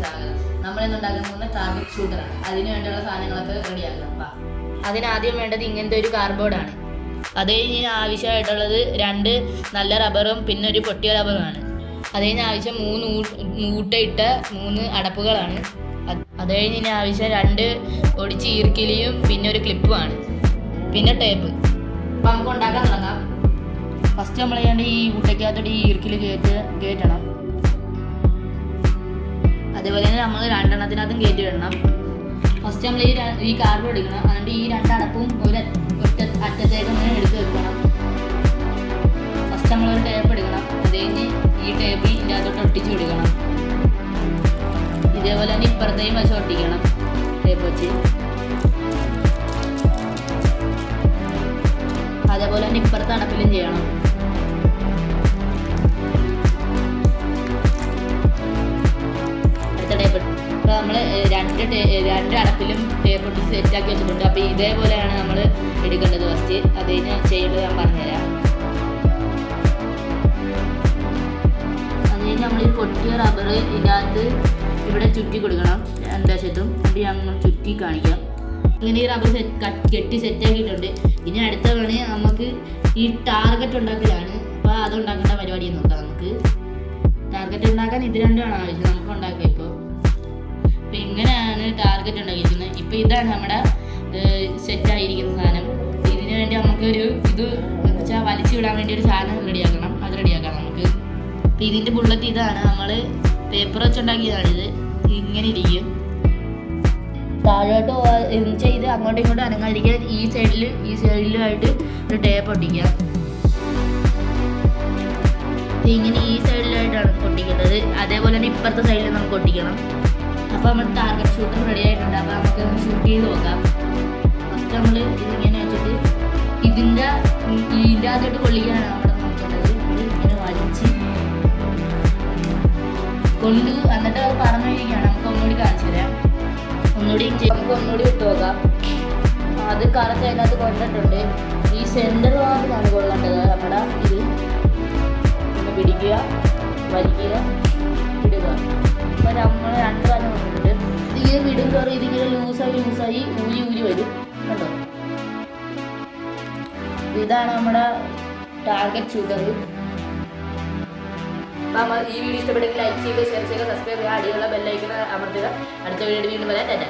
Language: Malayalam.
സ്വാഗതം. നമ്മളിന്ന് ഉണ്ടാക്കാൻ പോകുന്ന ടാർഗറ്റ് ഷൂട്ടറാണ്. അതിന് വേണ്ടിയുള്ള സാധനങ്ങളൊക്കെ റെഡിയാക്കാം. അതിനാദ്യം വേണ്ടത് ഇങ്ങനത്തെ ഒരു കാർഡ്ബോർഡാണ്. അത് കഴിഞ്ഞ് ആവശ്യമായിട്ടുള്ളത് 2 നല്ല റബ്ബറും പിന്നെ ഒരു പൊട്ടിയ റബ്ബറുമാണ്. അത് കഴിഞ്ഞ് ആവശ്യം 3 മൂട്ടയിട്ട 3 അടപ്പുകളാണ്. അത് കഴിഞ്ഞ് ആവശ്യം 2 ഒടിച്ച് ഈർക്കിലിയും പിന്നെ ഒരു ക്ലിപ്പുമാണ്, പിന്നെ ടേപ്പ്. അപ്പം നമുക്ക് ഉണ്ടാക്കാൻ തുടങ്ങാം. ഫസ്റ്റ് നമ്മൾ ചെയ്യേണ്ട ഈ ഊട്ടയ്ക്കകത്തോട്ട് ഈ ഈർക്കിൽ കയറ്റണം. അതേപോലെ തന്നെ നമ്മൾ 2 എണ്ണത്തിനകത്തും കയറ്റി ഇടണം. ഫസ്റ്റ് നമ്മൾ ഈ കാർബോർഡ് എടുക്കണം. എന്നിട്ട് ഈ 2 അടപ്പും ഒറ്റ അറ്റത്തേക്ക് നമ്മൾ എടുത്ത് വെക്കണം. ഫസ്റ്റ് നമ്മളൊരു ടേപ്പ് എടുക്കണം. അത് കഴിഞ്ഞ് ഈ ടേപ്പ് ഇതിൻ്റെ അകത്തോട്ട് ഒട്ടിച്ച് കൊടുക്കണം. ഇതേപോലെ തന്നെ ഇപ്പുറത്തെയും വശം ഒട്ടിക്കണം ടേപ്പ് വെച്ച്. അതേപോലെ തന്നെ ഇപ്പുറത്തെ അടപ്പിലും ചെയ്യണം. അപ്പോൾ നമ്മൾ 2 അടപ്പിലും ടേപ്പ് ഒട്ടിച്ച് സെറ്റാക്കി വെച്ചിട്ടുണ്ട്. അപ്പോൾ ഇതേപോലെയാണ് നമ്മൾ എടുക്കേണ്ടത് ഫസ്റ്റ്. അത് കഴിഞ്ഞ് ചെയ്യേണ്ടത് ഞാൻ പറഞ്ഞുതരാം. അത് കഴിഞ്ഞ് നമ്മൾ ഈ പൊട്ടിയ റബ്ബർ ഇതിനകത്ത് ഇവിടെ ചുറ്റി കൊടുക്കണം 2 വശത്തും. അപ്പോൾ ഞങ്ങൾ ചുറ്റി കാണിക്കാം. ഇങ്ങനെ ഈ റബ്ബർ കെട്ടി സെറ്റാക്കിയിട്ടുണ്ട്. ഇനി അടുത്ത പണി നമുക്ക് ഈ ടാർഗറ്റ് ഉണ്ടാക്കലാണ്. അപ്പോൾ അത് ഉണ്ടാക്കേണ്ട പരിപാടി നോക്കാം. നമുക്ക് ടാർഗറ്റ് ഉണ്ടാക്കാൻ ഇത് 2 ആവശ്യം. നമുക്ക് ഉണ്ടാക്കാം. അപ്പോൾ ഇങ്ങനെയാണ് ടാർഗറ്റ് ഉണ്ടാക്കിയിരിക്കുന്നത്. ഇപ്പോൾ ഇതാണ് നമ്മുടെ സെറ്റായിരിക്കുന്ന സാധനം. ഇതിനു വേണ്ടി നമുക്കൊരു ഇത് വെച്ചാൽ വലിച്ചു വിടാൻ വേണ്ടി ഒരു സാധനം റെഡിയാക്കണം. അത് റെഡിയാക്കാം നമുക്ക്. അപ്പോൾ ഇതിൻ്റെ ബുള്ളറ്റ് ഇതാണ്. നമ്മൾ പേപ്പർ വെച്ചുണ്ടാക്കിയതാണിത്. ഇങ്ങനെ ഇരിക്കും. താഴോട്ട് ചെയ്ത് അങ്ങോട്ടും ഇങ്ങോട്ടും അനങ്ങാതിരിക്കാൻ ഈ സൈഡിലുമായിട്ട് ഒരു ടേപ്പ് ഒട്ടിക്കാം. ഇങ്ങനെ ഈ സൈഡിലായിട്ടാണ് ഒട്ടിക്കേണ്ടത്. അതേപോലെ തന്നെ ഇപ്പുറത്തെ സൈഡിൽ നമുക്ക് ഒട്ടിക്കണം. അപ്പോൾ നമ്മൾ ടാർഗറ്റ് ഷൂട്ടർ റെഡി ആയിട്ടുണ്ട്. അപ്പോൾ നമുക്ക് ഷൂട്ട് ചെയ്ത് നോക്കാം. ഫസ്റ്റ് നമ്മൾ ഇതിങ്ങനെ വെച്ചിട്ട് ഇതിൻ്റെ അകത്തോട്ട് കൊള്ളിക്കാനാണ് നമ്മൾ നോക്കേണ്ടത്. ഇങ്ങനെ വലിച്ച് കൊണ്ട് എന്നിട്ട് അത് പറഞ്ഞു കഴിക്കുകയാണ്. നമുക്ക് ഒന്നുകൂടി കാണിച്ചു തരാം. നമുക്ക് ഒന്നുകൂടി ഇട്ട് നോക്കാം. അത് കറക്റ്റ് അതിനകത്ത് കൊണ്ടിട്ടുണ്ട്. ഈ സെൻറ്റർ ഭാഗത്താണ് കൊള്ളേണ്ടത്. നമ്മുടെ ഇത് പിന്നെ പിടിക്കുക, വലിക്കുക, ഇടുക. അപ്പോൾ നമ്മൾ 2 കാലം കൊണ്ടിട്ടുണ്ട്. ഇതിങ്ങനെ വിടും തോറും ഇതിങ്ങനെ ലൂസായി ഊരി വരും. കണ്ടോ? ഇതാണ് നമ്മുടെ ടാർഗറ്റ് ഷൂട്ടർ. അപ്പോൾ ഈ വീഡിയോ ഇഷ്ടപ്പെട്ടെങ്കിൽ ലൈക്ക് ചെയ്യുക, ഷെയർ ചെയ്യുക, സബ്സ്ക്രൈബ് ചെയ്യുക, അടിയുള്ള ബെല്ലൈക്കൺ അമർത്തുക. അടുത്ത വീഡിയോ വീണ്ടും വരാം. ടാറ്റാ.